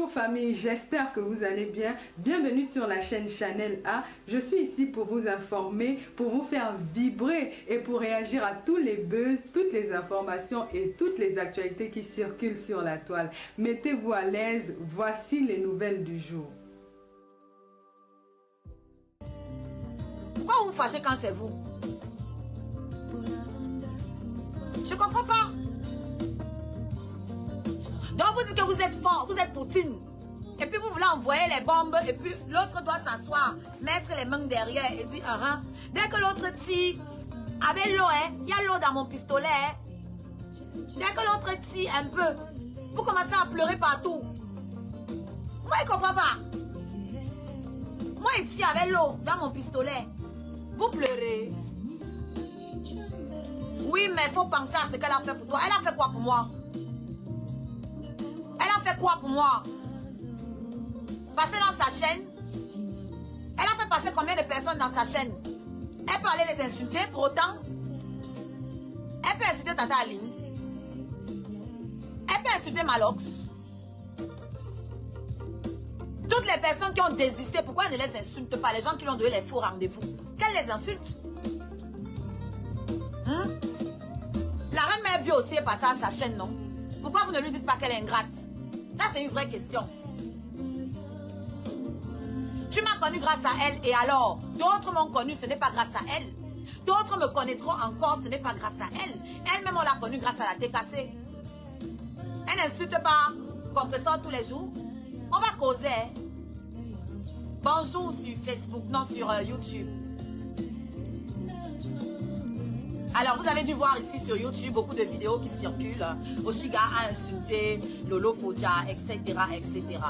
Bonjour famille, j'espère que vous allez bien. Bienvenue sur la chaîne Chanel A. Je suis ici pour vous informer, pour vous faire vibrer et pour réagir à tous les buzz, toutes les informations et toutes les actualités qui circulent sur la toile. Mettez-vous à l'aise, voici les nouvelles du jour. Pourquoi vous vous fâchez quand c'est vous? Je comprends pas. Donc vous dites que vous êtes fort, vous êtes Poutine. Et puis vous voulez envoyer les bombes et puis l'autre doit s'asseoir, mettre les mains derrière et dire dès que l'autre tire, avec l'eau, il y a l'eau dans mon pistolet. Dès que l'autre tire un peu, vous commencez à pleurer partout. Moi je comprends pas. Moi il tire avec l'eau dans mon pistolet. Vous pleurez. Oui, mais il faut penser à ce qu'elle a fait pour toi. Elle a fait quoi pour moi? Elle a fait quoi pour moi? Passer dans sa chaîne. Elle a fait passer combien de personnes dans sa chaîne? Elle peut aller les insulter pour autant. Elle peut insulter Tata Aline. Elle peut insulter Malox. Toutes les personnes qui ont désisté, pourquoi elle ne les insulte pas? Les gens qui lui ont donné les faux rendez-vous. Qu'elle les insulte? La reine Mère Bio aussi est passée à sa chaîne, non? Pourquoi vous ne lui dites pas qu'elle est ingrate? Ça, c'est une vraie question. Tu m'as connu grâce à elle et alors? D'autres m'ont connu, ce n'est pas grâce à elle. D'autres me connaîtront encore, ce n'est pas grâce à elle. Elle-même, on l'a connue grâce à la TKC. Elle n'insulte pas Compresseur tous les jours. On va causer. Bonjour sur Facebook, non sur YouTube. Alors, vous avez dû voir ici sur YouTube beaucoup de vidéos qui circulent. Oshiga a insulté Lolo Fodja, etc., etc.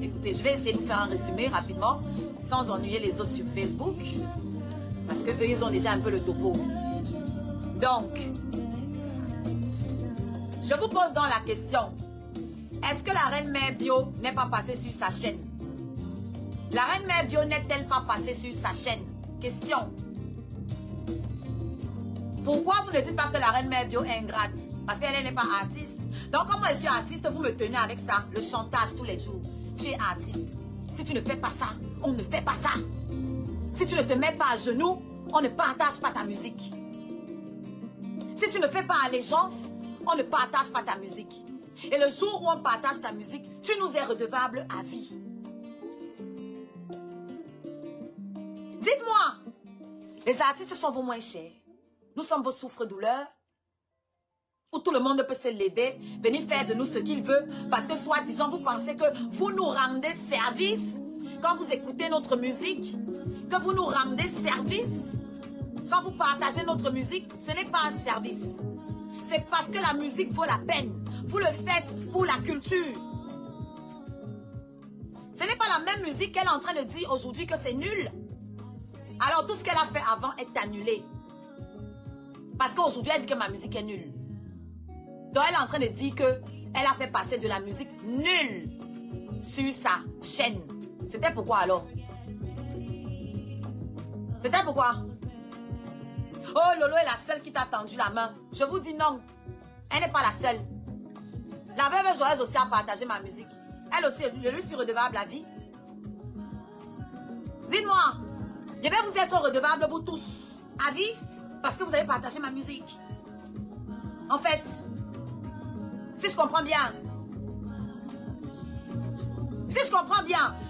Écoutez, je vais essayer de vous faire un résumé rapidement, sans ennuyer les autres sur Facebook. Parce qu'eux, ils ont déjà un peu le topo. Donc, je vous pose donc la question. Est-ce que la reine Mère Bio n'est pas passée sur sa chaîne? La reine Mère Bio n'est-elle pas passée sur sa chaîne? Question. Pourquoi vous ne dites pas que la reine Mère Bio est ingrate? Parce qu'elle n'est pas artiste. Donc, comme moi je suis artiste, vous me tenez avec ça, le chantage tous les jours. Tu es artiste. Si tu ne fais pas ça, on ne fait pas ça. Si tu ne te mets pas à genoux, on ne partage pas ta musique. Si tu ne fais pas allégeance, on ne partage pas ta musique. Et le jour où on partage ta musique, tu nous es redevable à vie. Dites-moi, les artistes sont vos moins chers. Nous sommes vos souffres-douleurs. Où tout le monde peut se l'aider, venir faire de nous ce qu'il veut. Parce que soi-disant, vous pensez que vous nous rendez service. Quand vous écoutez notre musique, que vous nous rendez service. Quand vous partagez notre musique, ce n'est pas un service. C'est parce que la musique vaut la peine. Vous le faites pour la culture. Ce n'est pas la même musique qu'elle est en train de dire aujourd'hui que c'est nul. Alors tout ce qu'elle a fait avant est annulé. Parce qu'aujourd'hui, elle dit que ma musique est nulle. Donc, elle est en train de dire qu'elle a fait passer de la musique nulle sur sa chaîne. C'était pourquoi alors? C'était pourquoi? Oh, Lolo est la seule qui t'a tendu la main. Je vous dis non. Elle n'est pas la seule. La veuve joyeuse aussi a partagé ma musique. Elle aussi, je lui suis redevable à vie. Dites-moi, je vais vous être redevable vous tous à vie parce que vous avez partagé ma musique. En fait, si je comprends bien,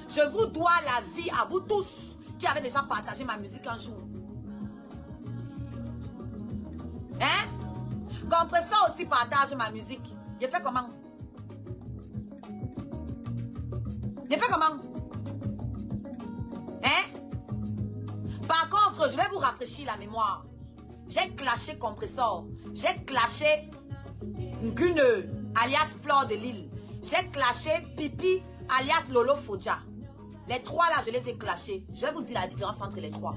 je vous dois la vie à vous tous qui avez déjà partagé ma musique un jour. Hein? Compresseur aussi partage ma musique. Je fais comment? Hein? Par contre, je vais vous rafraîchir la mémoire. J'ai clashé Compresseur. J'ai clashé Ngune, alias Fleur de Lille. J'ai clashé Pipi, alias Lolo Fodja. Les trois là, je les ai clashés. Je vais vous dire la différence entre les trois.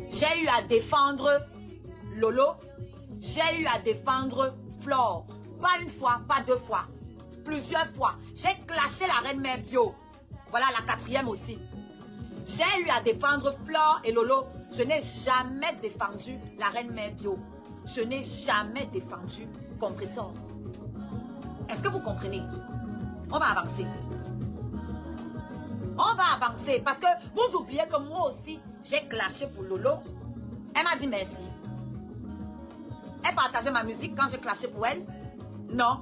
J'ai eu à défendre Lolo. J'ai eu à défendre Flore. Pas une fois, pas deux fois. Plusieurs fois. J'ai clashé la reine Mère Bio. Voilà la quatrième aussi. J'ai eu à défendre Flore et Lolo. Je n'ai jamais défendu la reine Mère Bio. Je n'ai jamais défendu Compresseur. Est-ce que vous comprenez? On va avancer. On va avancer parce que vous oubliez que moi aussi, j'ai clashé pour Lolo. Elle m'a dit merci. Elle partageait ma musique quand j'ai clashé pour elle? Non.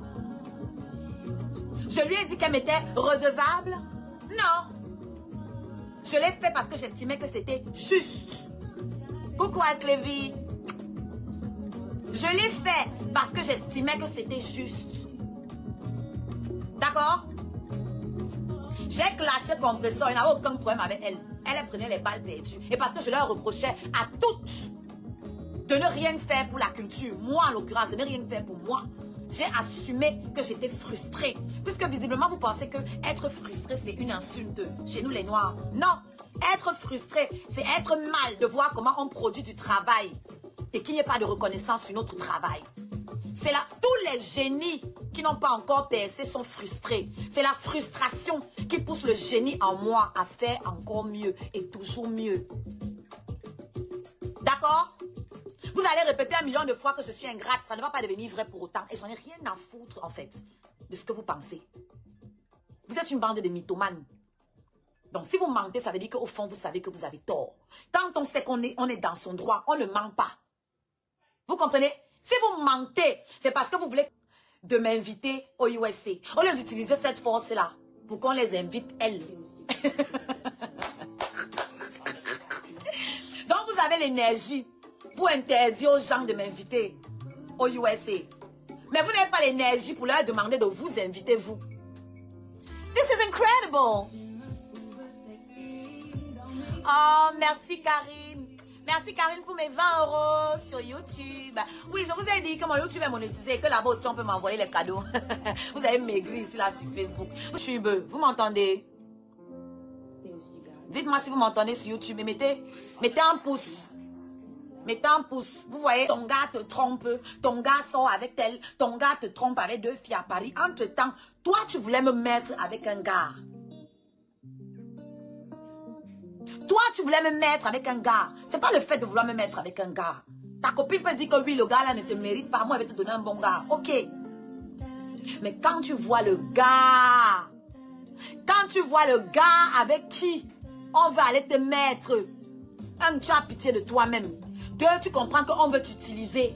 Je lui ai dit qu'elle m'était redevable? Non. Je l'ai fait parce que j'estimais que c'était juste. Coucou Al-Clévy. Je l'ai fait parce que j'estimais que c'était juste. D'accord? J'ai clashé compresseur, il n'y avait aucun problème avec elle. Elle prenait les balles perdues. Et parce que je leur reprochais à toutes de ne rien faire pour la culture. Moi, en l'occurrence, de ne rien faire pour moi. J'ai assumé que j'étais frustrée. Puisque visiblement, vous pensez que être frustré, c'est une insulte chez nous les Noirs. Non, être frustré, c'est être mal de voir comment on produit du travail et qu'il n'y ait pas de reconnaissance sur notre travail. C'est là, tous les génies qui n'ont pas encore percé sont frustrés. C'est la frustration qui pousse le génie en moi à faire encore mieux et toujours mieux. D'accord? Vous allez répéter 1 million de fois que je suis ingrate, ça ne va pas devenir vrai pour autant. Et j'en ai rien à foutre, en fait, de ce que vous pensez. Vous êtes une bande de mythomanes. Donc, si vous mentez, ça veut dire qu'au fond, vous savez que vous avez tort. Quand on sait qu'on est dans son droit, on ne ment pas. Vous comprenez? Si vous mentez, c'est parce que vous voulez de m'inviter au USA. Au lieu d'utiliser cette force-là, pour qu'on les invite, elles. Donc, vous avez l'énergie pour interdire aux gens de m'inviter au USA. Mais vous n'avez pas l'énergie pour leur demander de vous inviter, vous. This is incredible. Oh, merci Karine. Merci Karine pour mes 20 € sur YouTube. Oui, je vous ai dit que mon YouTube est monétisé et que là-bas aussi on peut m'envoyer les cadeaux. Vous avez maigri ici là sur Facebook. YouTube, vous m'entendez? Dites-moi si vous m'entendez sur YouTube et mettez un pouce. Mettez un pouce. Vous voyez, ton gars te trompe, ton gars sort avec elle, ton gars te trompe avec 2 filles à Paris. Entre-temps, toi tu voulais me mettre avec un gars. Toi, tu voulais me mettre avec un gars. C'est pas le fait de vouloir me mettre avec un gars. Ta copine peut dire que oui, le gars là ne te mérite pas. Moi, elle va te donner un bon gars. Ok. Mais quand tu vois le gars, avec qui on va aller te mettre, un, tu as pitié de toi-même. 2, tu comprends qu'on veut t'utiliser.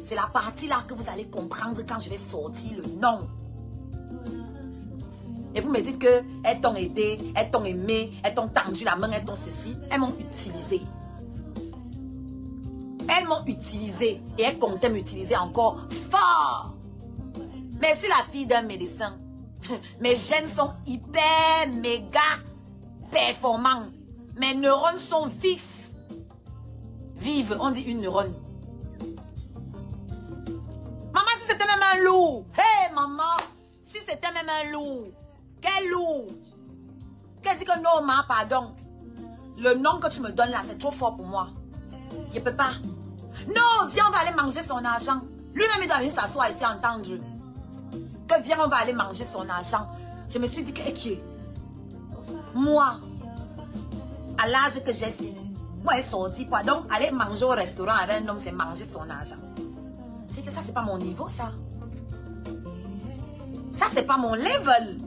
C'est la partie là que vous allez comprendre quand je vais sortir le nom. Et vous me dites qu'elles t'ont aidé, elles t'ont aimé, elles t'ont tendu la main, elles t'ont ceci. Elles m'ont utilisé. Elles m'ont utilisé. Et elles comptaient m'utiliser encore fort. Mais je suis la fille d'un médecin. Mes gènes sont hyper, méga performants. Mes neurones sont vifs. Vive, on dit une neurone. Maman, si c'était même un loup. Hey, maman, si c'était même un loup. Quel loup? Qu'elle dit que non, ma, pardon. Le nom que tu me donnes là, c'est trop fort pour moi. Je ne peux pas. Non, viens, on va aller manger son argent. Lui-même, il doit venir s'asseoir ici entendre. Que viens, on va aller manger son argent. Je me suis dit que, okay, moi, à l'âge que j'ai si, moi, elle est sortie, pardon, aller manger au restaurant avec un homme, c'est manger son argent. J'ai dit que ça, c'est pas mon niveau, ça. Ça, c'est pas mon level.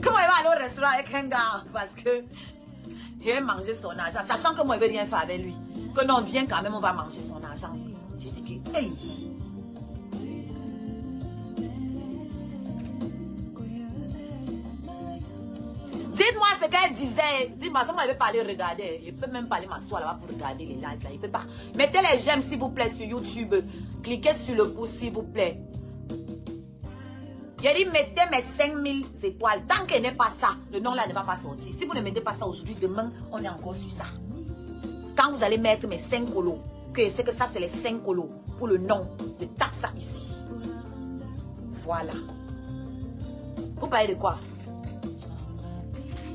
Comment elle va aller au restaurant avec un gars? Parce que il va manger son argent, sachant que moi, je ne veux rien faire avec lui. Que non, viens quand même, on va manger son argent. J'ai dit que, hey. Dites-moi ce qu'elle disait. Dites-moi, ça, moi, je ne vais pas aller regarder. Je ne peux même pas aller m'asseoir là-bas pour regarder les lives. Là. Je peux pas. Mettez les j'aime, s'il vous plaît, sur YouTube. Cliquez sur le pouce, s'il vous plaît. J'ai dit, mettez mes 5000 étoiles. Tant qu'elle n'est pas ça, le nom là ne va pas sortir. Si vous ne mettez pas ça aujourd'hui, demain, on est encore sur ça. Quand vous allez mettre mes 5 colos, que c'est que ça, c'est les 5 colos pour le nom, je tape ça ici. Voilà. Vous parlez de quoi?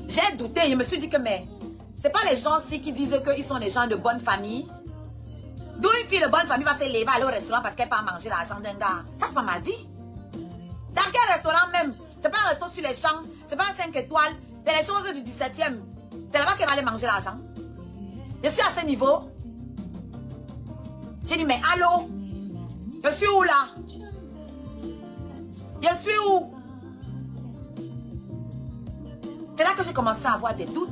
J'ai douté, je me suis dit que, mais, c'est pas les gens-ci qui disent qu'ils sont des gens de bonne famille. D'où une fille de bonne famille va se lever, aller au restaurant parce qu'elle peut manger l'argent d'un gars. Ça, c'est pas ma vie. Dans quel restaurant même? C'est pas un restaurant sur les champs, c'est pas un 5 étoiles, c'est les choses du 17e. C'est là-bas qu'elle va aller manger l'argent. Je suis à ce niveau. J'ai dit, mais allô? Je suis où là? que j'ai commencé à avoir des doutes,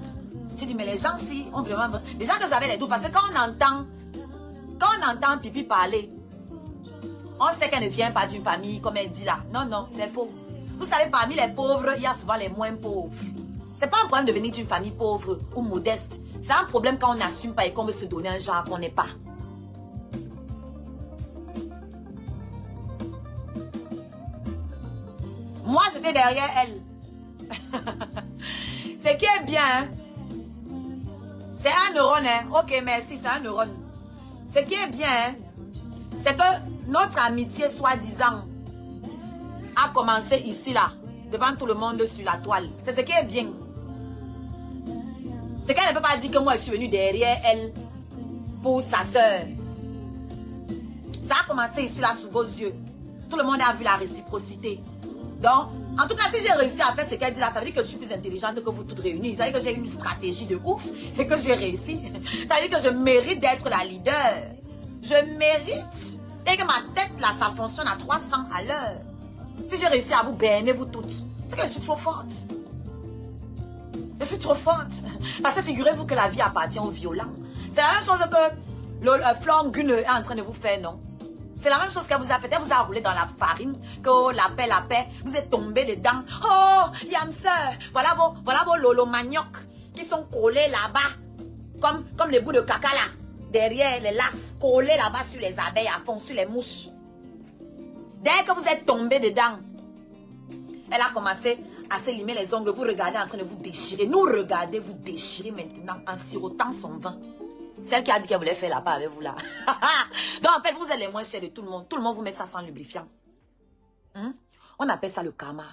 j'ai dit, mais les gens, si, ont vraiment... Les gens que j'avais les doutes, parce que quand on entend Pipi parler, on sait qu'elle ne vient pas d'une famille, comme elle dit là. Non, non, c'est faux. Vous savez, parmi les pauvres, il y a souvent les moins pauvres. C'est pas un problème de venir d'une famille pauvre ou modeste. C'est un problème quand on n'assume pas et qu'on veut se donner un genre qu'on n'est pas. Moi, j'étais derrière elle. Ce qui est bien, hein, c'est un neurone. Hein. Ok, merci, c'est un neurone. Ce qui est bien, hein, c'est que notre amitié, soi-disant, a commencé ici, là, devant tout le monde sur la toile. C'est ce qui est bien. C'est qu'elle ne peut pas dire que moi, je suis venue derrière elle pour sa soeur. Ça a commencé ici, là, sous vos yeux. Tout le monde a vu la réciprocité. Donc, en tout cas, si j'ai réussi à faire ce qu'elle dit là, ça veut dire que je suis plus intelligente que vous toutes réunies. Ça veut dire que j'ai une stratégie de ouf et que j'ai réussi. Ça veut dire que je mérite d'être la leader. Je mérite. Et que ma tête, là, ça fonctionne à 300 à l'heure. Si j'ai réussi à vous berner, vous toutes, c'est que je suis trop forte. Je suis trop forte. Parce que figurez-vous que la vie appartient aux violents. C'est la même chose que le Florgune est en train de vous faire, non? C'est la même chose qu'elle vous a fait. Elle vous a roulé dans la farine, que la paix, vous êtes tombé dedans. Oh, Yamseur, voilà vos lolo manioc qui sont collés là-bas, comme les bouts de caca là, derrière les lasses, collés là-bas sur les abeilles à fond, sur les mouches. Dès que vous êtes tombé dedans, elle a commencé à se limer les ongles. Vous regardez en train de vous déchirer. Nous regardez vous déchirer maintenant en sirotant son vin. Celle qui a dit qu'elle voulait faire la part avec vous là. Donc en fait, vous êtes les moins chers de tout le monde. Tout le monde vous met ça sans lubrifiant. On appelle ça le karma.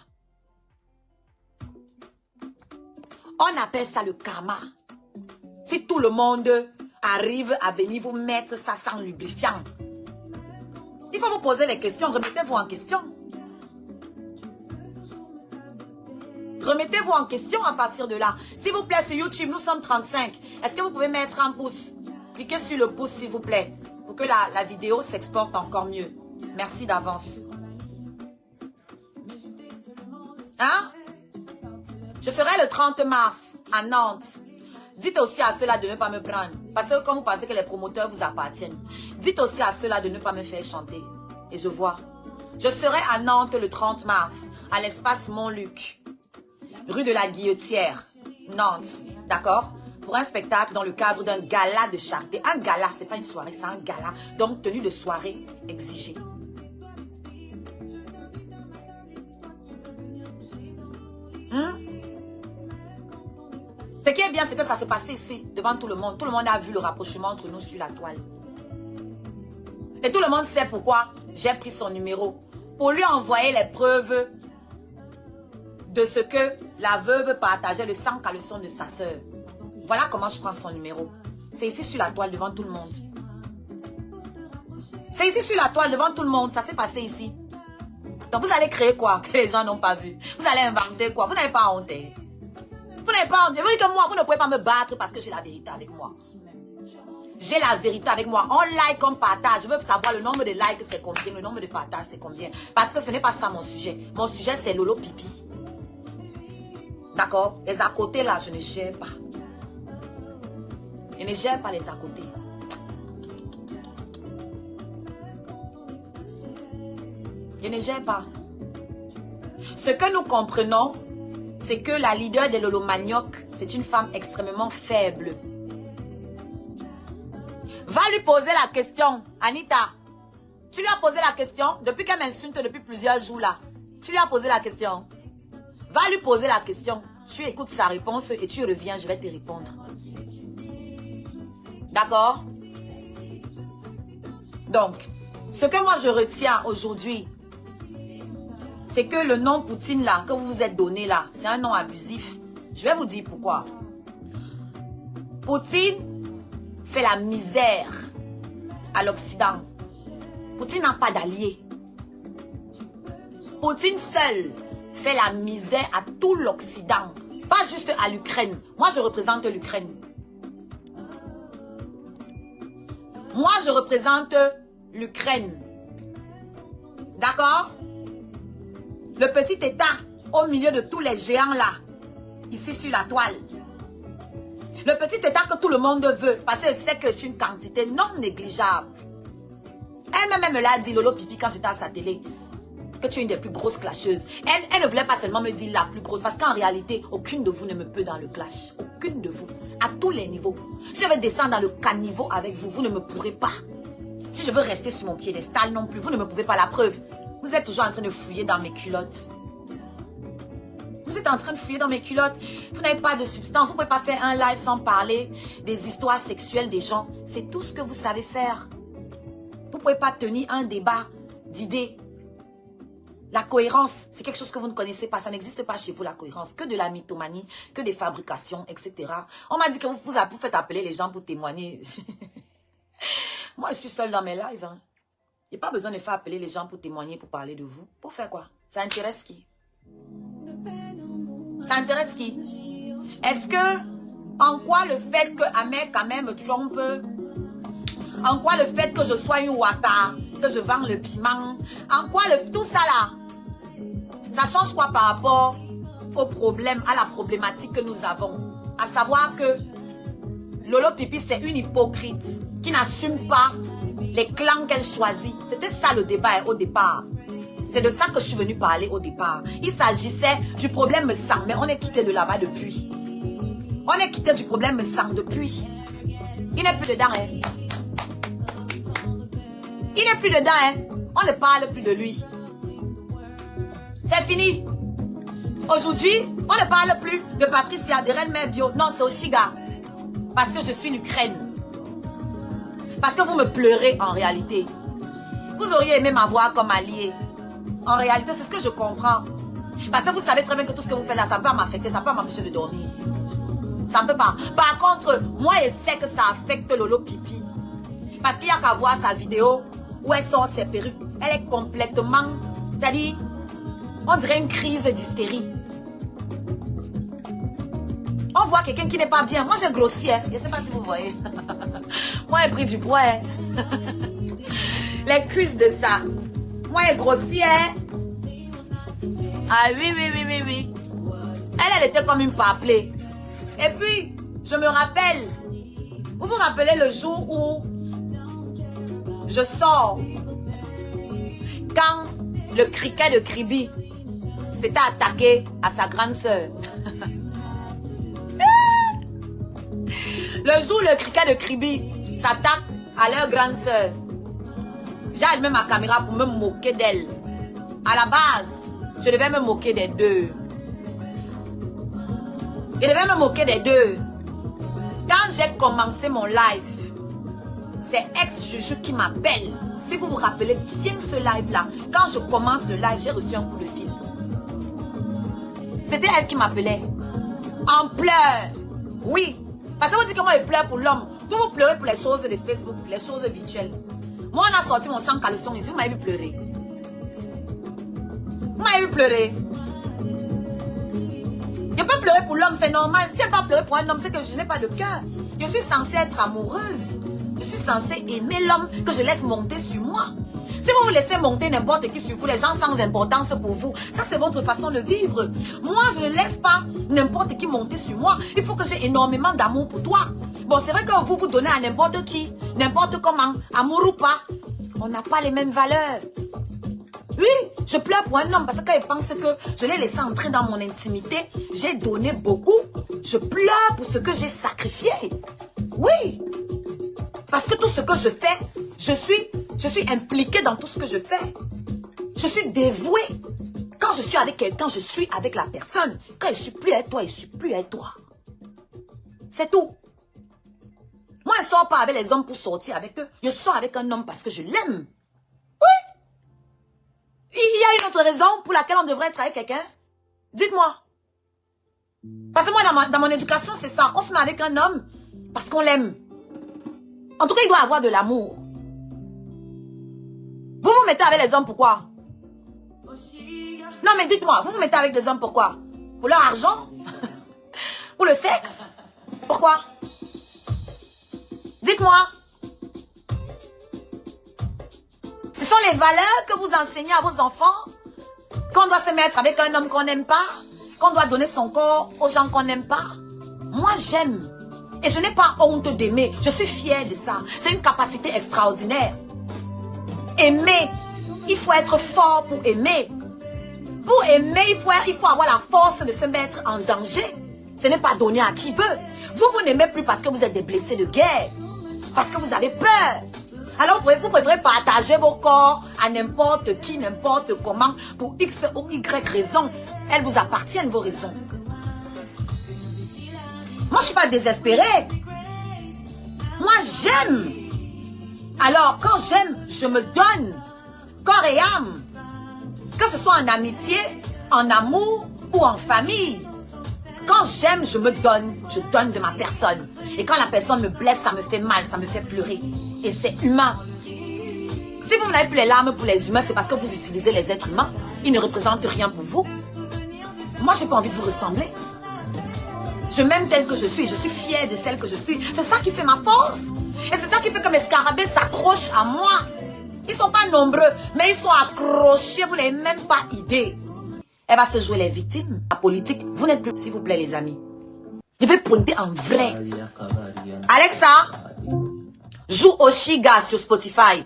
On appelle ça le karma. Si tout le monde arrive à venir vous mettre ça sans lubrifiant, il faut vous poser les questions. Remettez-vous en question. Remettez-vous en question à partir de là. S'il vous plaît, sur YouTube, nous sommes 35. Est-ce que vous pouvez mettre un pouce? Cliquez sur le pouce, s'il vous plaît, pour que la vidéo s'exporte encore mieux. Merci d'avance. Hein? Je serai le 30 mars à Nantes. Dites aussi à ceux-là de ne pas me prendre. Parce que quand vous pensez que les promoteurs vous appartiennent, dites aussi à ceux-là de ne pas me faire chanter. Et je vois. Je serai à Nantes le 30 mars, à l'espace Montluc, rue de la Guillotière, Nantes. D'accord? Pour un spectacle dans le cadre d'un gala de charité. Un gala, c'est pas une soirée, c'est un gala. Donc, tenue de soirée exigée. Ce qui est bien, c'est que ça s'est passé ici, devant tout le monde. Tout le monde a vu le rapprochement entre nous sur la toile. Et tout le monde sait pourquoi j'ai pris son numéro. Pour lui envoyer les preuves de ce que la veuve partageait le sang caleçon de sa sœur. Voilà comment je prends son numéro. C'est ici sur la toile devant tout le monde. C'est ici sur la toile devant tout le monde. Ça s'est passé ici. Donc vous allez créer quoi que les gens n'ont pas vu? Vous allez inventer quoi? Vous n'avez pas honte. Vous n'avez pas honte. Vous dites que moi, vous ne pouvez pas me battre parce que j'ai la vérité avec moi. J'ai la vérité avec moi. On like, on partage. Je veux savoir le nombre de likes, c'est combien. Le nombre de partages, c'est combien. Parce que ce n'est pas ça mon sujet. Mon sujet, c'est Lolo Pipi. D'accord? Les à côté, là, je ne gère pas. Je ne gère pas les à côté. Je ne gère pas. Ce que nous comprenons, c'est que la leader de Lolo Manioc, c'est une femme extrêmement faible. Va lui poser la question, Anita. Tu lui as posé la question depuis qu'elle m'insulte depuis plusieurs jours là. Tu lui as posé la question. Va lui poser la question. Tu écoutes sa réponse et tu reviens, je vais te répondre. D'accord? Donc, ce que moi je retiens aujourd'hui, c'est que le nom Poutine là, que vous vous êtes donné là, c'est un nom abusif. Je vais vous dire pourquoi. Poutine fait la misère à l'Occident. Poutine n'a pas d'alliés. Poutine seul fait la misère à tout l'Occident. Pas juste à l'Ukraine. Moi, je représente l'Ukraine. Moi, je représente l'Ukraine. D'accord? Le petit État au milieu de tous les géants là. ici sur la toile. Le petit état que tout le monde veut, parce qu'elle sait que je suis une quantité non négligeable. Elle-même me l'a dit, Lolo Pipi, quand j'étais à sa télé, que tu es une des plus grosses clasheuses. Elle ne voulait pas seulement me dire la plus grosse, parce qu'en réalité, aucune de vous ne me peut dans le clash. Aucune de vous. À tous les niveaux. Si je veux descendre dans le caniveau avec vous, vous ne me pourrez pas. Si je veux rester sur mon piédestal non plus, vous ne me pouvez pas. La preuve, vous êtes toujours en train de fouiller dans mes culottes. Vous êtes en train de fouiller dans mes culottes. Vous n'avez pas de substance. Vous ne pouvez pas faire un live sans parler des histoires sexuelles des gens. C'est tout ce que vous savez faire. Vous ne pouvez pas tenir un débat d'idées. La cohérence, c'est quelque chose que vous ne connaissez pas. Ça n'existe pas chez vous, la cohérence. Que de la mythomanie, que des fabrications, etc. On m'a dit que vous faites appeler les gens pour témoigner. Moi, je suis seule dans mes lives. Hein. Il n'y a pas besoin de faire appeler les gens pour témoigner, pour parler de vous. Pour faire quoi? Ça intéresse qui? Ça intéresse qui? Est-ce que, en quoi le fait que Ahmed quand même me trompe? En quoi le fait que je sois une waka, que je vends le piment? En quoi tout ça là? Ça change quoi par rapport au problème, à la problématique que nous avons? À savoir que Lolo Pipi, c'est une hypocrite qui n'assume pas les clans qu'elle choisit. C'était ça le débat au départ. C'est de ça que je suis venue parler au départ. Il s'agissait du problème sang, mais on est quitté de là-bas depuis. On est quitté du problème sang depuis. Il n'est plus dedans, hein. Il n'est plus dedans, hein. On ne parle plus de lui. C'est fini. Aujourd'hui, on ne parle plus de Patricia, de Reine Mère Bio. Non, c'est Oshiga. Parce que je suis une Ukraine. Parce que vous me pleurez en réalité. Vous auriez aimé m'avoir comme allié. En réalité, c'est ce que je comprends. Parce que vous savez très bien que tout ce que vous faites là, ça peut m'affecter, ça peut m'empêcher de dormir. Ça ne peut pas. Par contre, moi, je sais que ça affecte Lolo Pipi. Parce qu'il n'y a qu'à voir sa vidéo où elle sort ses perruques. Elle est complètement, c'est-à-dire, on dirait une crise d'hystérie. On voit quelqu'un qui n'est pas bien. Moi, j'ai grossi, hein. Je ne sais pas si vous voyez. Moi, j'ai pris du poids, hein. Les cuisses de ça. Moi, j'ai grossi, hein. Ah oui, oui, oui, oui, oui. Elle était comme une paplée. Et puis, je me rappelle. Vous vous rappelez le jour où je sors, quand le criquet de Kribi s'était attaqué à sa grande sœur. Le jour où le criquet de Kribi s'attaque à leur grande sœur, j'ai allumé ma caméra pour me moquer d'elle. À la base, je devais me moquer des deux. Je devais me moquer des deux. Quand j'ai commencé mon live, c'est ex-Juju qui m'appelle. Si vous vous rappelez bien ce live-là, quand je commence le live, j'ai reçu un coup de fil. C'était elle qui m'appelait. En pleurs. Oui. Parce que vous dites que moi je pleure pour l'homme. Vous pleurez pour les choses de Facebook, les choses virtuelles. Moi, on a sorti mon sang caleçon ici. Vous m'avez vu pleurer. Vous m'avez vu pleurer. Je peux pleurer pour l'homme, c'est normal. Si elle ne peut pas pleurer pour un homme, c'est que je n'ai pas de cœur. Je suis censée être amoureuse. Je suis censée aimer l'homme que je laisse monter sur moi. Si vous vous laissez monter n'importe qui sur vous, les gens sans importance pour vous, ça c'est votre façon de vivre. Moi, je ne laisse pas n'importe qui monter sur moi. Il faut que j'ai énormément d'amour pour toi. Bon, c'est vrai que vous vous donnez à n'importe qui, n'importe comment, amour ou pas. On n'a pas les mêmes valeurs. Oui, je pleure pour un homme parce qu'il pense que je l'ai laissé entrer dans mon intimité. J'ai donné beaucoup. Je pleure pour ce que j'ai sacrifié. Oui. Parce que tout ce que je fais, je suis impliquée dans tout ce que je fais. Je suis dévouée. Quand je suis avec quelqu'un, je suis avec la personne. Quand je ne suis plus avec toi, je ne suis plus avec toi. C'est tout. Moi, je ne sors pas avec les hommes pour sortir avec eux. Je sors avec un homme parce que je l'aime. Oui. Il y a une autre raison pour laquelle on devrait être avec quelqu'un. Dites-moi. Parce que moi, dans mon éducation, c'est ça. On se met avec un homme parce qu'on l'aime. En tout cas, il doit avoir de l'amour. Vous vous mettez avec les hommes pourquoi? Non, mais dites-moi, vous vous mettez avec des hommes pourquoi? Pour leur argent? Pour le sexe? Pourquoi? Dites-moi. Ce sont les valeurs que vous enseignez à vos enfants? Qu'on doit se mettre avec un homme qu'on n'aime pas? qu'on doit donner son corps aux gens qu'on n'aime pas. Moi, j'aime. Et je n'ai pas honte d'aimer. Je suis fière de ça. C'est une capacité extraordinaire. Aimer, il faut être fort pour aimer. Pour aimer, il faut avoir la force de se mettre en danger. Ce n'est pas donné à qui veut. Vous n'aimez plus parce que vous êtes des blessés de guerre. Parce que vous avez peur. Alors vous préférez partager vos corps à n'importe qui, n'importe comment, pour X ou Y raison. Elles vous appartiennent, vos raisons. Moi, je ne suis pas désespérée. Moi, j'aime. Alors, quand j'aime, je me donne. Corps et âme. Que ce soit en amitié, en amour ou en famille. Quand j'aime, je me donne. Je donne de ma personne. Et quand la personne me blesse, ça me fait mal, ça me fait pleurer. Et c'est humain. Si vous n'avez plus les larmes pour les humains, c'est parce que vous utilisez les êtres humains. Ils ne représentent rien pour vous. Moi, je n'ai pas envie de vous ressembler. Je m'aime telle que je suis. Je suis fière de celle que je suis. C'est ça qui fait ma force. Et c'est ça qui fait que mes scarabées s'accrochent à moi. Ils ne sont pas nombreux, mais ils sont accrochés. Vous n'avez même pas idée. Elle va se jouer les victimes. La politique, vous n'êtes plus, s'il vous plaît, les amis. Je vais pointer en vrai. Alexa, joue Oshiga sur Spotify.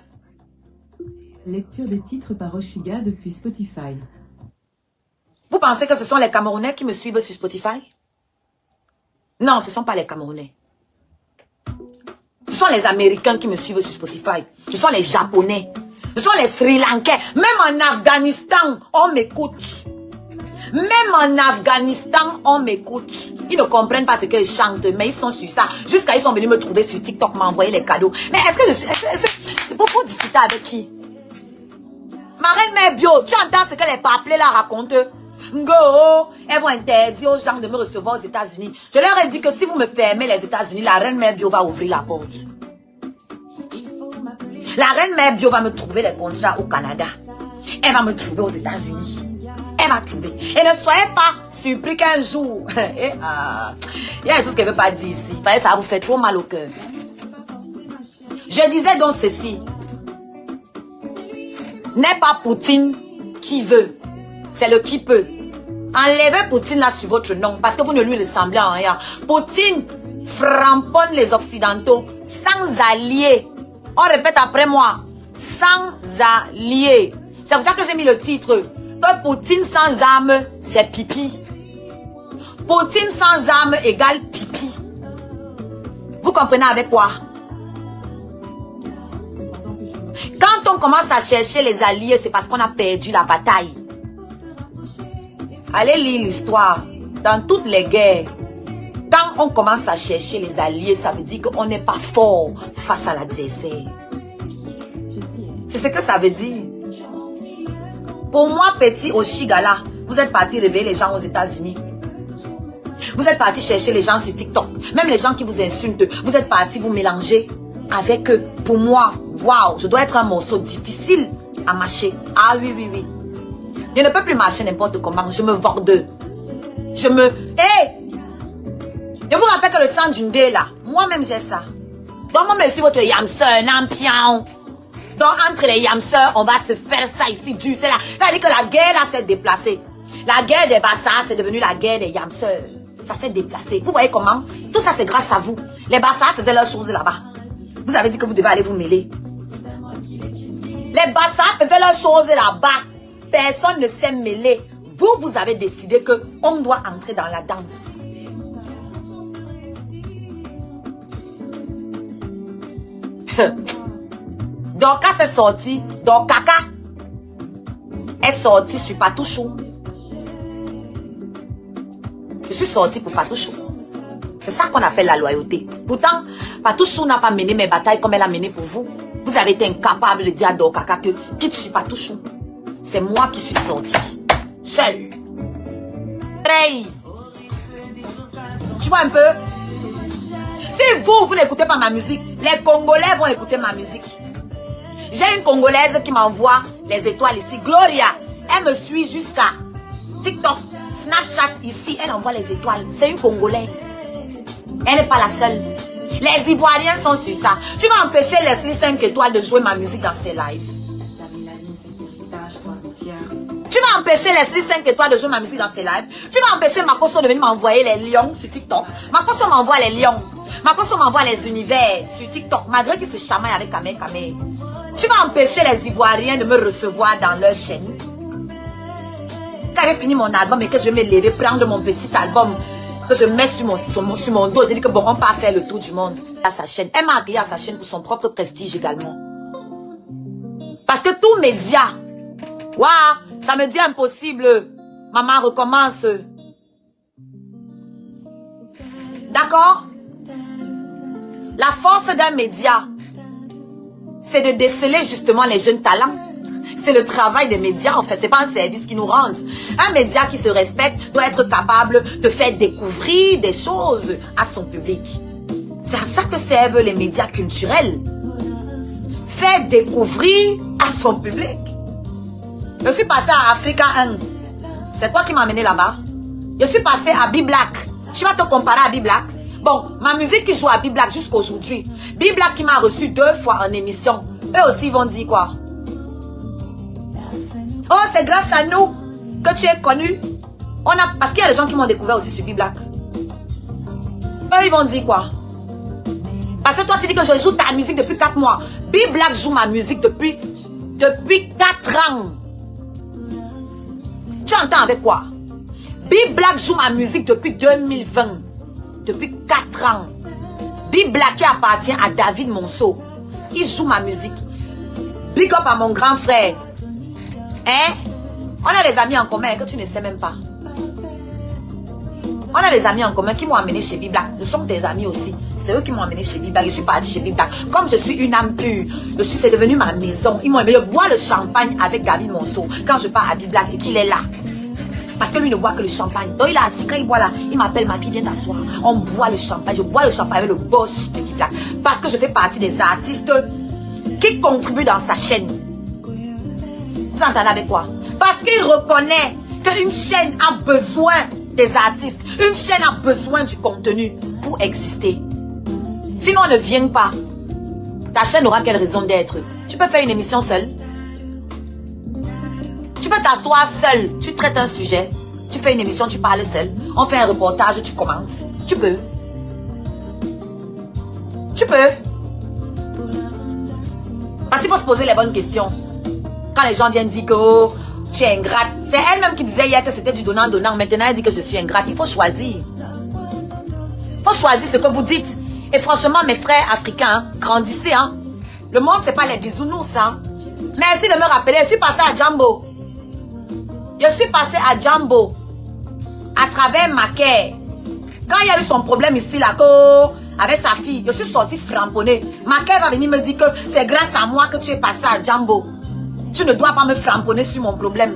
Lecture des titres par Oshiga depuis Spotify. Vous pensez que ce sont les Camerounais qui me suivent sur Spotify? Non, ce ne sont pas les Camerounais. Ce sont les Américains qui me suivent sur Spotify. Ce sont les Japonais. Ce sont les Sri Lankais. Même en Afghanistan, on m'écoute. Même en Afghanistan, on m'écoute. Ils ne comprennent pas ce que je chante, mais ils sont sur ça. Jusqu'à ils sont venus me trouver sur TikTok, m'envoyer les cadeaux. Mais est-ce que je suis... C'est pour discuter avec qui? Ma reine mère bio, tu entends ce que les paplés là racontent? Ngo, elles vont interdire aux gens de me recevoir aux États-Unis. Je leur ai dit que si vous me fermez les États-Unis, la reine mère bio va ouvrir la porte. La reine mère bio va me trouver les contrats au Canada. Elle va me trouver aux États-Unis. Elle va trouver. Et ne soyez pas surpris qu'un jour, il y a des choses qu'elle ne veut pas dire ici. Ça va vous faire trop mal au cœur. Je disais donc ceci. N'est pas Poutine qui veut. C'est le qui peut. Enlevez Poutine là sur votre nom parce que vous ne lui ressemblez en rien. Poutine framponne les Occidentaux sans alliés. On répète après moi. Sans alliés. C'est pour ça que j'ai mis le titre. Que Poutine sans arme, c'est pipi. Poutine sans arme égale pipi. Vous comprenez avec quoi? Quand on commence à chercher les alliés, c'est parce qu'on a perdu la bataille. Allez lire l'histoire. Dans toutes les guerres, quand on commence à chercher les alliés, ça veut dire qu'on n'est pas fort face à l'adversaire. C'est ce que ça veut dire. Pour moi, petit Oshigala, vous êtes parti réveiller les gens aux États-Unis. Vous êtes parti chercher les gens sur TikTok. Même les gens qui vous insultent, vous êtes parti vous mélanger avec eux. Pour moi, waouh, je dois être un morceau difficile à mâcher. Ah oui, oui, oui. Je ne peux plus marcher n'importe comment. Je me vends d'eux. Je vous rappelle que le sang d'une dé là, moi-même j'ai ça. Donc moi, monsieur, votre yamseur, nampion. Donc entre les yamseurs, on va se faire ça ici, du, c'est là. Ça veut dire que la guerre là s'est déplacée. La guerre des Bassas, c'est devenu la guerre des yamseurs. Ça s'est déplacé. Vous voyez comment? Tout ça, c'est grâce à vous. Les Bassas faisaient leurs choses là-bas. Vous avez dit que vous devez aller vous mêler. Les Bassas faisaient leurs choses là-bas. Personne ne s'est mêlé. Vous, vous avez décidé qu'on doit entrer dans la danse. Dorcas est sorti. Dorcaka est sorti sur Patouchou. Je suis sorti pour Patouchou. C'est ça qu'on appelle la loyauté. Pourtant, Patouchou n'a pas mené mes batailles comme elle a mené pour vous. Vous avez été incapable de dire à Dorcaka que quitte sur Patouchou. C'est moi qui suis sorti. Seul. Hey. Tu vois un peu? Si vous n'écoutez pas ma musique, les Congolais vont écouter ma musique. J'ai une Congolaise qui m'envoie les étoiles ici. Gloria, elle me suit jusqu'à TikTok, Snapchat ici. Elle envoie les étoiles. C'est une Congolaise. Elle n'est pas la seule. Les Ivoiriens sont sur ça. Tu vas empêcher Leslie 5 étoiles de jouer ma musique dans ses lives. Tu vas empêcher Leslie 5 étoiles de jouer ma musique dans ses lives. Tu vas empêcher Makosso de venir m'envoyer les lions sur TikTok. Makosso m'envoie les lions. Makosso m'envoie les univers sur TikTok, malgré qu'il se chamaille avec Kamé Kamé. Tu vas empêcher les Ivoiriens de me recevoir dans leur chaîne. Quand j'ai fini mon album et que je vais me lever, prendre mon petit album, que je mets sur mon dos, je dis que bon, on peut faire le tour du monde à sa chaîne. Elle m'a accueilli à sa chaîne pour son propre prestige également. Parce que tout média, waouh, ça me dit impossible. Maman recommence. D'accord? La force d'un média, c'est de déceler justement les jeunes talents. C'est le travail des médias en fait, c'est pas un service qui nous rende. Un média qui se respecte doit être capable de faire découvrir des choses à son public. C'est à ça que servent les médias culturels. Faire découvrir à son public. Je suis passé à Africa 1. C'est toi qui m'as amené là-bas. Je suis passé à B-Black. Tu vas te comparer à B-Black? Bon, ma musique qui joue à B-Black jusqu'aujourd'hui. B-Black qui m'a reçu 2 fois en émission. Eux aussi vont dire quoi? Oh, c'est grâce à nous que tu es connu. Parce qu'il y a des gens qui m'ont découvert aussi sur B-Black. Eux, ils vont dire quoi? Parce que toi, tu dis que je joue ta musique depuis 4 mois. B-Black joue ma musique depuis 4 ans. Tu entends avec quoi? B-Black joue ma musique depuis 2020. Depuis 4 ans. B-Black qui appartient à David Monceau. Il joue ma musique. Big up à mon grand frère. Hein? On a des amis en commun que tu ne sais même pas. On a des amis en commun qui m'ont amené chez B-Black. Nous sommes des amis aussi. C'est eux qui m'ont amené chez B-Black. Je suis partie chez B-Black. Comme je suis une âme pure, c'est devenu ma maison. Ils m'ont amené boire le champagne avec David Monceau. Quand je pars à B-Black et qu'il est là. Parce que lui ne boit que le champagne. Donc il est assis, quand il boit là, il m'appelle, ma fille, viens t'asseoir. On boit le champagne. Je bois le champagne avec le boss de B-Black. Parce que je fais partie des artistes qui contribuent dans sa chaîne. Vous entendez avec quoi? Parce qu'il reconnaît qu'une chaîne a besoin des artistes. Une chaîne a besoin du contenu pour exister. Sinon, on ne vient pas. Ta chaîne aura quelle raison d'être? Tu peux faire une émission seule. Tu peux t'asseoir seul. Tu traites un sujet. Tu fais une émission, tu parles seul. On fait un reportage, tu commentes. Tu peux. Tu peux. Parce qu'il faut se poser les bonnes questions. Quand les gens viennent dire que oh, tu es ingrate. C'est elle-même qui disait hier que c'était du donnant-donnant. Maintenant, elle dit que je suis ingrate. Il faut choisir. Il faut choisir ce que vous dites. Et franchement, mes frères africains, grandissez. Hein. Le monde, c'est pas les bisounours. Hein. Merci de me rappeler. Je suis passée à Jambo. Je suis passée à Jambo. À travers Maquet. Quand il y a eu son problème ici, là, avec sa fille, je suis sortie framponnée. Maquet va venir me dire que c'est grâce à moi que tu es passée à Jambo. Tu ne dois pas me framponner sur mon problème.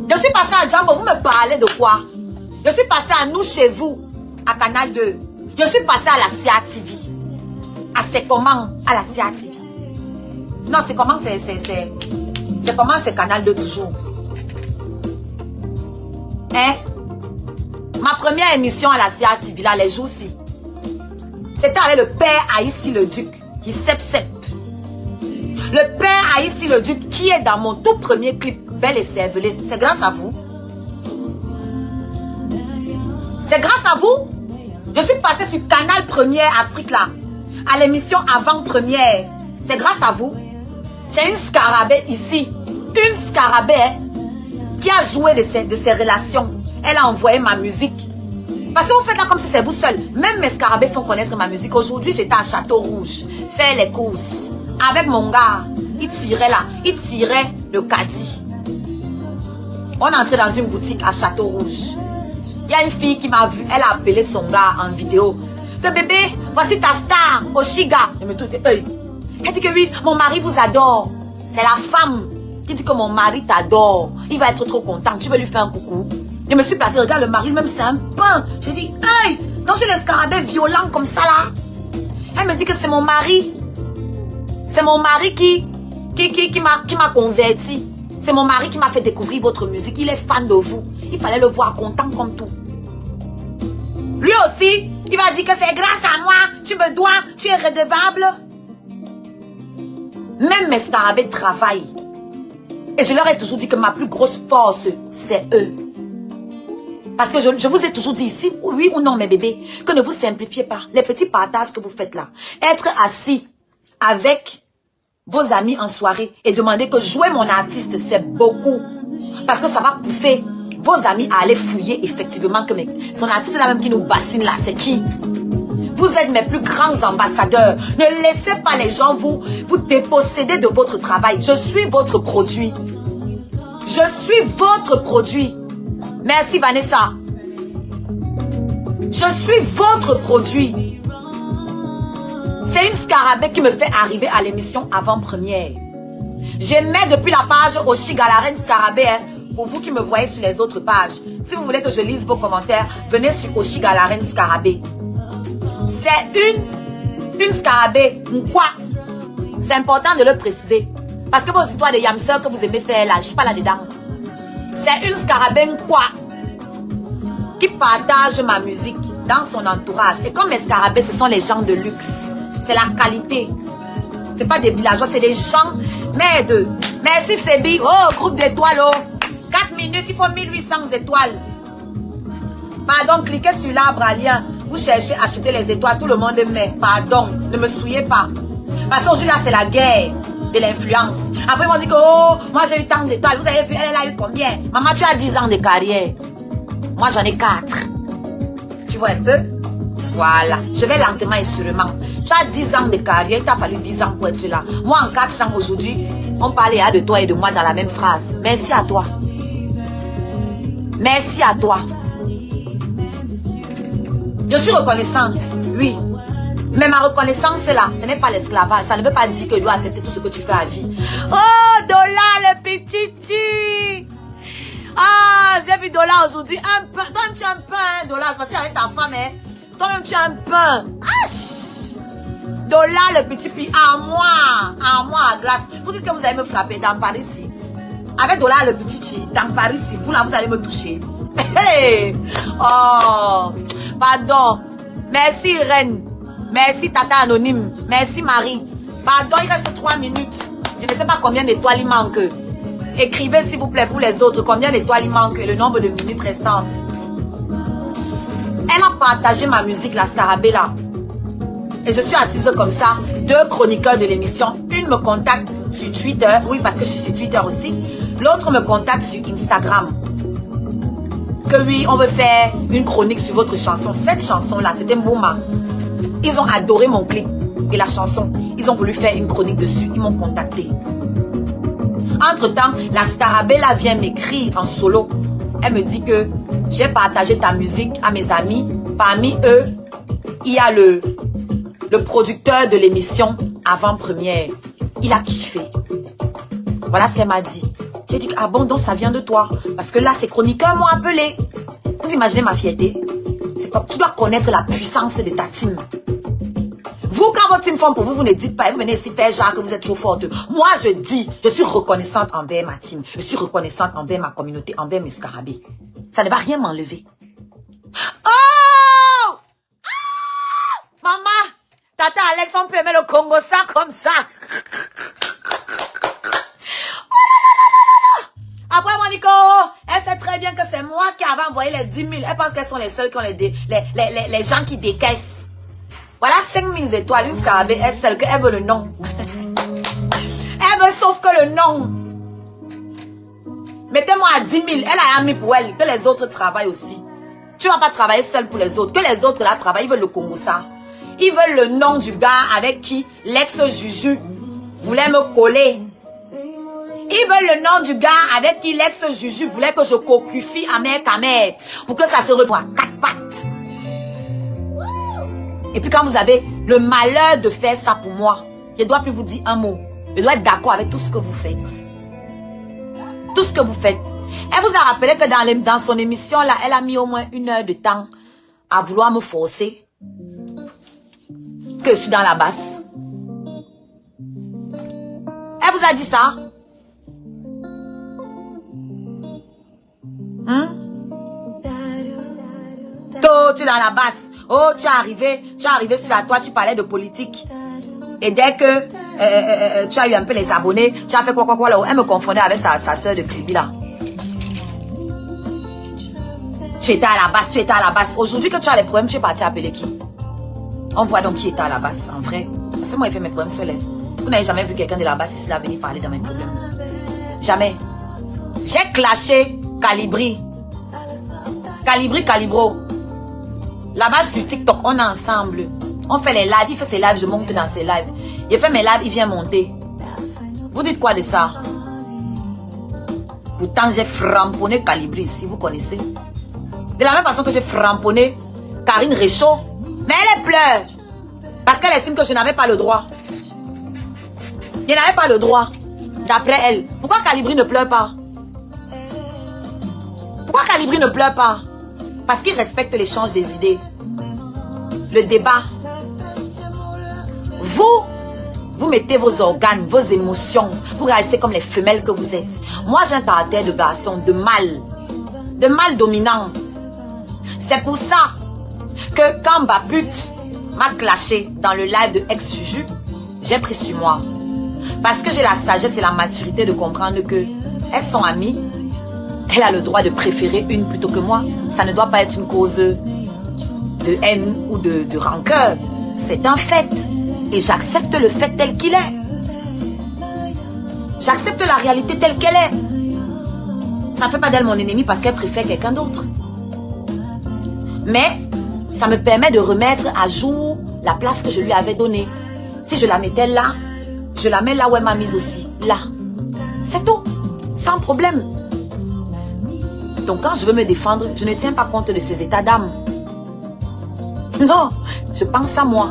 Je suis passée à Jambo, vous me parlez de quoi? Je suis passée à Nous Chez Vous, à Canal 2. Je suis passée à la CIA TV. À C'est Comment, à la CIA TV. Non, c'est comment, c'est comment, c'est Canal 2 toujours. Hein? Ma première émission à la CIA TV, là, les jours-ci, c'était avec le père Aïssi le Duc, qui sep. Le père Aïssi le Duc, qui est dans mon tout premier clip, Belle et Cervelée. C'est grâce à vous. C'est grâce à vous. Je suis passée sur Canal Première Afrique, là, à l'émission Avant-Première. C'est grâce à vous. C'est une scarabée ici. Une scarabée qui a joué de ses relations. Elle a envoyé ma musique. Parce que vous faites là comme si c'est vous seul. Même mes scarabées font connaître ma musique. Aujourd'hui, j'étais à Château Rouge, faire les courses. Avec mon gars, il tirait là. Il tirait le caddie. On est entré dans une boutique à Château Rouge. Il y a une fille qui m'a vu. Elle a appelé son gars en vidéo. Que bébé, voici ta star, Oshiga. Je me tourne les yeux. Elle dit que oui, mon mari vous adore. C'est la femme qui dit que mon mari t'adore. Il va être trop content. Tu veux lui faire un coucou? Je me suis placée. Regarde, le mari même c'est un pain. Je dis, hey, donc j'ai les scarabées violents comme ça là. Elle me dit que c'est mon mari. C'est mon mari qui m'a converti. C'est mon mari qui m'a fait découvrir votre musique. Il est fan de vous. Il fallait le voir content comme tout. Lui aussi, il va dire que c'est grâce à moi. Tu me dois, tu es redevable. Même mes scarabées travaillent. Et je leur ai toujours dit que ma plus grosse force, c'est eux. Parce que je vous ai toujours dit ici, oui ou non mes bébés, que ne vous simplifiez pas. Les petits partages que vous faites là. Être assis avec vos amis en soirée et demander que jouer mon artiste, c'est beaucoup. Parce que ça va pousser vos amis à aller fouiller effectivement que son artiste là même qui nous bassine là, c'est qui? Vous êtes mes plus grands ambassadeurs. Ne laissez pas les gens vous déposséder de votre travail. Je suis votre produit. Je suis votre produit. Merci Vanessa. Je suis votre produit. C'est une scarabée qui me fait arriver à l'émission avant-première. J'aimais depuis la page Oshiga, la reine scarabée, hein, pour vous qui me voyez sur les autres pages. Si vous voulez que je lise vos commentaires, venez sur Oshiga, la reine scarabée. C'est une scarabée. Quoi? C'est important de le préciser. Parce que vos histoires de yamseurs que vous aimez faire là, je ne suis pas là-dedans. C'est une scarabée quoi? Qui partage ma musique dans son entourage. Et comme mes scarabées, ce sont les gens de luxe. C'est la qualité. Ce n'est pas des villageois, c'est des gens. Merde. Merci Fébi. Oh, groupe d'étoiles. Oh. 4 minutes, il faut 1800 étoiles. Pardon, cliquez sur l'arbre à lien. Vous cherchez à acheter les étoiles, tout le monde met. Pardon, ne me souillez pas. Parce qu'aujourd'hui là, c'est la guerre de l'influence. Après, ils m'ont dit que, oh, moi j'ai eu tant d'étoiles. Vous avez vu, elle a eu combien? Maman, tu as 10 ans de carrière. Moi, j'en ai 4. Tu vois un peu? Voilà. Je vais lentement et sûrement. Tu as 10 ans de carrière, il t'a fallu 10 ans pour être là. Moi, en 4 ans aujourd'hui, on parlait de toi et de moi dans la même phrase. Merci à toi. Merci à toi. Je suis reconnaissante, oui. Mais ma reconnaissance est là. Ce n'est pas l'esclavage. Ça ne veut pas dire que je dois accepter tout ce que tu fais à vie. Oh, Dola, le petit. Ah, j'ai vu Dola aujourd'hui. Un pain. Toi-même, tu as un pain, Dola. C'est parce avec ta femme, hein. Toi-même, tu as un pain. Ah, Dola, le petit pi. À moi, à glace. Vous dites que vous allez me frapper dans Paris ici. Avec Dola, le petit dans Paris ici. Vous là, vous allez me toucher. Hey. Oh, pardon. Merci, Reine. Merci, Tata Anonyme. Merci, Marie. Pardon, il reste 3 minutes. Je ne sais pas combien d'étoiles il manque. Écrivez, s'il vous plaît, pour les autres, combien d'étoiles il manque et le nombre de minutes restantes. Elle a partagé ma musique, la scarabée, là. Et je suis assise comme ça. 2 chroniqueurs de l'émission. Une me contacte sur Twitter. Oui, parce que je suis sur Twitter aussi. L'autre me contacte sur Instagram. Que oui, on veut faire une chronique sur votre chanson. Cette chanson-là, c'était Mouma. Ils ont adoré mon clip et la chanson. Ils ont voulu faire une chronique dessus. Ils m'ont contacté. Entre-temps, la scarabée là vient m'écrire en solo. Elle me dit que j'ai partagé ta musique à mes amis. Parmi eux, il y a le producteur de l'émission avant-première. Il a kiffé. Voilà ce qu'elle m'a dit. J'ai dit, ah bon, donc ça vient de toi. Parce que là, ces chroniqueurs m'ont appelé. Vous imaginez ma fierté? Tu dois connaître la puissance de ta team. Vous, quand votre team font pour vous, vous ne dites pas, vous venez ici faire genre que vous êtes trop forte. Moi, je dis, je suis reconnaissante envers ma team. Je suis reconnaissante envers ma communauté, envers mes scarabées. Ça ne va rien m'enlever. Oh! Ah! Maman, Tata Alex, on peut aimer le Congo ça comme ça. Après, Monico, elle sait très bien que c'est moi qui avais envoyé les 10 000. Elle pense qu'elles sont les seules qui ont les gens qui décaissent. Voilà 5 000 étoiles. Une scarabée est celle qu'elle veut le nom. Elle veut sauf que le nom. Mettez-moi à 10 000. Elle a mis pour elle. Que les autres travaillent aussi. Tu ne vas pas travailler seul pour les autres. Que les autres là travaillent. Ils veulent le Congo ça. Ils veulent le nom du gars avec qui l'ex-Juju voulait me coller. Ils veulent le nom du gars avec qui l'ex-Juju voulait que je cocufie à mère pour que ça se revoie à 4 pattes. Et puis quand vous avez le malheur de faire ça pour moi, je ne dois plus vous dire un mot. Je dois être d'accord avec tout ce que vous faites. Tout ce que vous faites. Elle vous a rappelé que dans son émission, là, elle a mis au moins 1 heure de temps à vouloir me forcer. Que je suis dans la basse. Elle vous a dit ça? Tu es dans la basse. Oh, tu es arrivé sur la toile, tu parlais de politique. Et dès que tu as eu un peu les abonnés, tu as fait quoi là. Elle me confondait avec sa soeur de Kribi là. Tu étais à la base, Aujourd'hui que tu as les problèmes, tu es parti appeler qui? On voit donc qui était à la base, en vrai. Parce que moi, il fait mes problèmes seuls. Vous n'avez jamais vu quelqu'un de la base ici là venir parler de mes problèmes. Jamais. J'ai clashé Calibri. Calibro. Là-bas sur TikTok, on est ensemble. On fait les lives, il fait ses lives, je monte dans ses lives. Il fait mes lives, il vient monter. Vous dites quoi de ça? Pourtant, j'ai framponné Calibri, si vous connaissez. De la même façon que j'ai framponné Karine Réchaud. Mais elle pleure. Parce qu'elle estime que je n'avais pas le droit. Je n'avais pas le droit. D'après elle. Pourquoi Calibri ne pleure pas? Pourquoi Calibri ne pleure pas? Parce qu'il respecte l'échange des idées. Le débat. Vous mettez vos organes, vos émotions. Vous réagissez comme les femelles que vous êtes. Moi, j'ai un caractère de garçon, de mal dominant. C'est pour ça que quand Baput m'a clashé dans le live de ex-Juju, j'ai pris sur moi. Parce que j'ai la sagesse et la maturité de comprendre que elles sont amies. Elle a le droit de préférer une plutôt que moi. Ça ne doit pas être une cause de haine ou de rancœur. C'est un fait. Et j'accepte le fait tel qu'il est. J'accepte la réalité telle qu'elle est. Ça ne fait pas d'elle mon ennemi parce qu'elle préfère quelqu'un d'autre. Mais ça me permet de remettre à jour la place que je lui avais donnée. Si je la mettais là, je la mets là où elle m'a mise aussi. Là. C'est tout. Sans problème. Donc quand je veux me défendre, je ne tiens pas compte de ses états d'âme. Non, je pense à moi.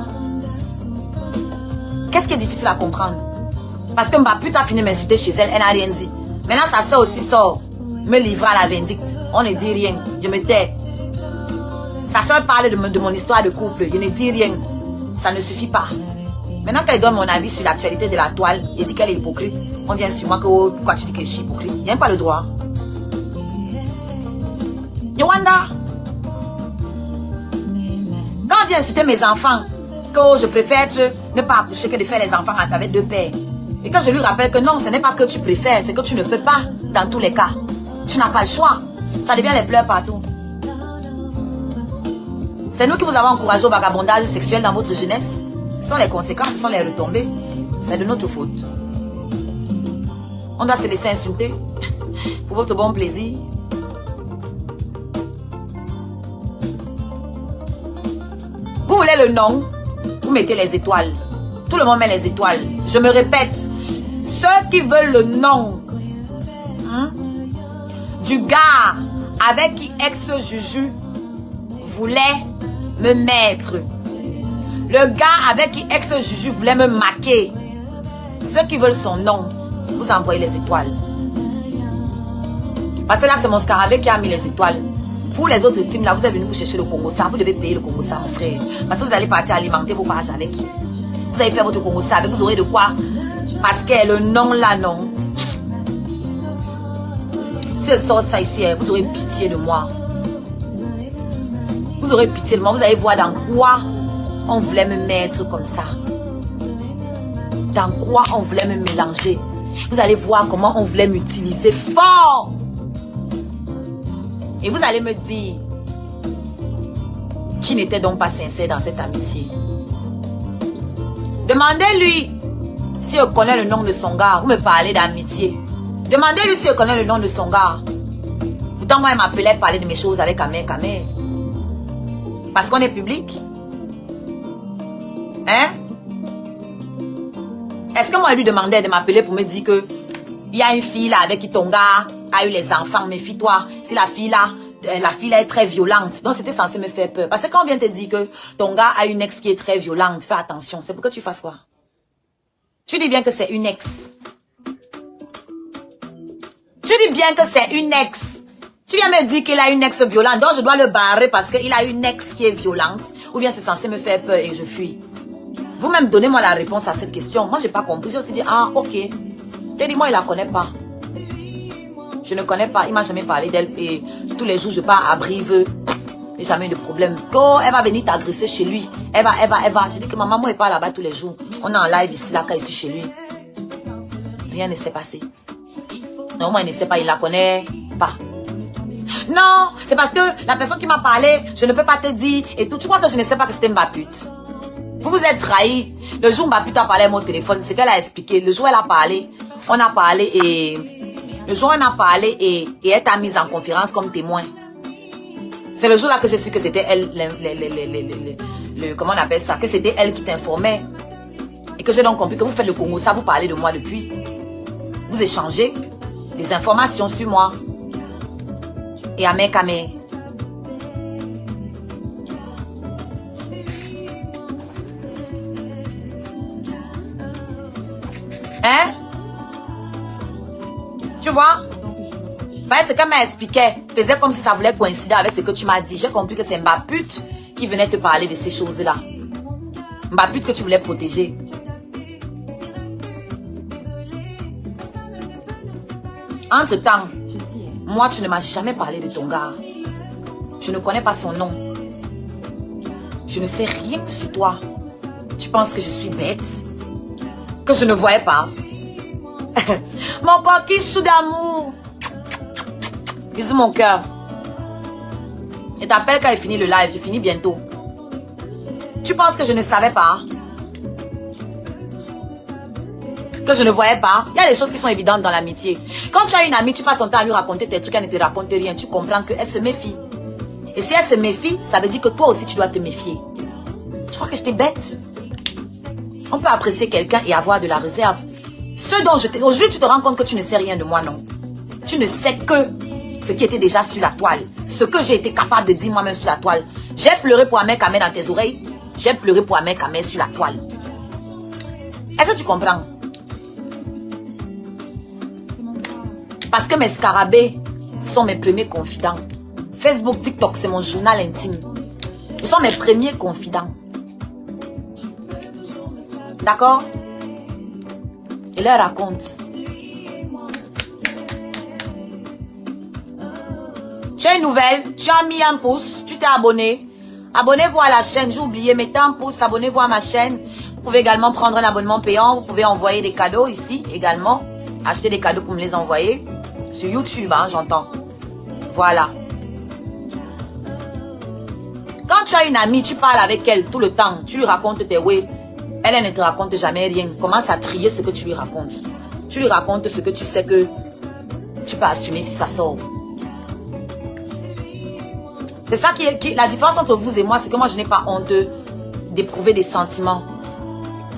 Qu'est-ce qui est difficile à comprendre? Parce que ma pute a fini de m'insulter chez elle, elle n'a rien dit. Maintenant sa soeur aussi sort, me livre à la vindicte. On ne dit rien, je me tais. Sa soeur parle de mon histoire de couple, je ne dis rien. Ça ne suffit pas. Maintenant qu'elle donne mon avis sur l'actualité de la toile, et dit qu'elle est hypocrite, on vient sur moi que oh, pourquoi tu dis que je suis hypocrite? Il n'y a pas le droit. Yowanda, quand on vient insulter mes enfants, que oh, je préfère ne pas accoucher que de faire les enfants avec deux pères. Et quand je lui rappelle que non, ce n'est pas que tu préfères, c'est que tu ne peux pas dans tous les cas. Tu n'as pas le choix. Ça devient les pleurs partout. C'est nous qui vous avons encouragé au vagabondage sexuel dans votre jeunesse. Ce sont les conséquences, ce sont les retombées. C'est de notre faute. On doit se laisser insulter pour votre bon plaisir. Vous voulez le nom? Vous mettez les étoiles. Tout le monde met les étoiles. Je me répète, ceux qui veulent le nom du gars avec qui ex-Juju voulait me mettre, le gars avec qui ex-Juju voulait me maquer, ceux qui veulent son nom, vous envoyez les étoiles. Parce que là, c'est mon scarabée qui a mis les étoiles. Vous, les autres teams, là, vous êtes venus vous chercher le Congo-Ça. Vous devez payer le Congo-Ça, mon frère. Parce que vous allez partir alimenter vos pages avec. Vous allez faire votre Congo-Ça avec. Vous aurez de quoi. Parce que le nom, là, non. Si je sors ça ici, vous aurez pitié de moi. Vous aurez pitié de moi. Vous allez voir dans quoi on voulait me mettre comme ça. Dans quoi on voulait me mélanger. Vous allez voir comment on voulait m'utiliser fort. Et vous allez me dire qui n'était donc pas sincère dans cette amitié. Demandez-lui si je connais le nom de son gars. Vous me parlez d'amitié. Demandez-lui si je connais le nom de son gars. Pourtant, moi, il m'appelait parler de mes choses avec Amé. Parce qu'on est public. Hein? Est-ce que moi, lui demandais de m'appeler pour me dire que il y a une fille là avec qui ton gars a eu les enfants, méfie-toi. Si la fille là est très violente. Donc c'était censé me faire peur. Parce que quand on vient te dire que ton gars a une ex qui est très violente, fais attention. C'est pour que tu fasses quoi? Tu dis bien que c'est une ex. Tu dis bien que c'est une ex. Tu viens me dire qu'il a une ex violente. Donc je dois le barrer parce qu'il a une ex qui est violente. Ou bien c'est censé me faire peur et je fuis. Vous-même donnez-moi la réponse à cette question. Moi j'ai pas compris. J'ai aussi dit ah ok. J'ai dit moi il la connaît pas. Je ne connais pas, il m'a jamais parlé d'elle et tous les jours je pars à Brive Il n'y a jamais eu de problème. Quand elle va venir t'agresser chez lui, elle va. Je dis que ma maman n'est pas là-bas tous les jours. On est en live ici, là, quand je suis chez lui. Rien ne s'est passé. Non, moi, il ne sait pas, il ne la connaît pas. Non, c'est parce que la personne qui m'a parlé, je ne peux pas te dire et tout. Tu crois que je ne sais pas que c'était ma pute? Vous vous êtes trahi. Le jour où ma pute a parlé à mon téléphone, c'est qu'elle a expliqué. Le jour où elle a parlé, on a parlé et... Le jour où on a parlé et elle t'a mise en conférence comme témoin. C'est le jour-là que je suis que c'était elle, comment on appelle ça, que c'était elle qui t'informait. Et que j'ai donc compris que vous faites le Congo, ça vous parlez de moi depuis. Vous échangez des informations sur moi. Et à mes camés. Hein? Tu vois? Ce qu'elle m'a expliqué, faisait comme si ça voulait coïncider avec ce que tu m'as dit. J'ai compris que c'est ma pute qui venait te parler de ces choses-là. Ma pute que tu voulais protéger. Entre-temps, moi, tu ne m'as jamais parlé de ton gars. Je ne connais pas son nom. Je ne sais rien sur toi. Tu penses que je suis bête? Que je ne voyais pas? Mon paquet d'amour. Bisous mon cœur. Et t'appelle quand il finit le live. Je finis bientôt. Tu penses que je ne savais pas? Que je ne voyais pas? Il y a des choses qui sont évidentes dans l'amitié. Quand tu as une amie, tu passes ton temps à lui raconter tes trucs, elle ne te raconte rien. Tu comprends qu'elle se méfie. Et si elle se méfie, ça veut dire que toi aussi tu dois te méfier. Tu crois que j'étais bête? On peut apprécier quelqu'un et avoir de la réserve. Ce dont aujourd'hui tu te rends compte que tu ne sais rien de moi, non? Tu ne sais que ce qui était déjà sur la toile. Ce que j'ai été capable de dire moi-même sur la toile. J'ai pleuré pour Amen Kamé dans tes oreilles. J'ai pleuré pour Amen Kamé sur la toile. Est-ce que tu comprends? Parce que mes scarabées sont mes premiers confidents. Facebook, TikTok, c'est mon journal intime. Ils sont mes premiers confidents. D'accord? Et leur raconte. Tu as une nouvelle, tu as mis un pouce, tu t'es abonné. Abonnez-vous à la chaîne, j'ai oublié, mettez un pouce, abonnez-vous à ma chaîne. Vous pouvez également prendre un abonnement payant, vous pouvez envoyer des cadeaux ici également. Acheter des cadeaux pour me les envoyer. Sur YouTube, hein, j'entends. Voilà. Quand tu as une amie, tu parles avec elle tout le temps, tu lui racontes tes ouais. Elle ne te raconte jamais rien. Commence à trier ce que tu lui racontes. Tu lui racontes ce que tu sais que tu peux assumer si ça sort. C'est ça qui est la différence entre vous et moi, c'est que moi je n'ai pas honte d'éprouver des sentiments.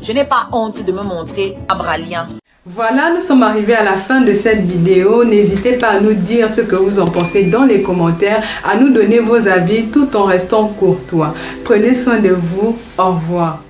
Je n'ai pas honte de me montrer abralien. Voilà, nous sommes arrivés à la fin de cette vidéo. N'hésitez pas à nous dire ce que vous en pensez dans les commentaires, à nous donner vos avis tout en restant courtois. Prenez soin de vous. Au revoir.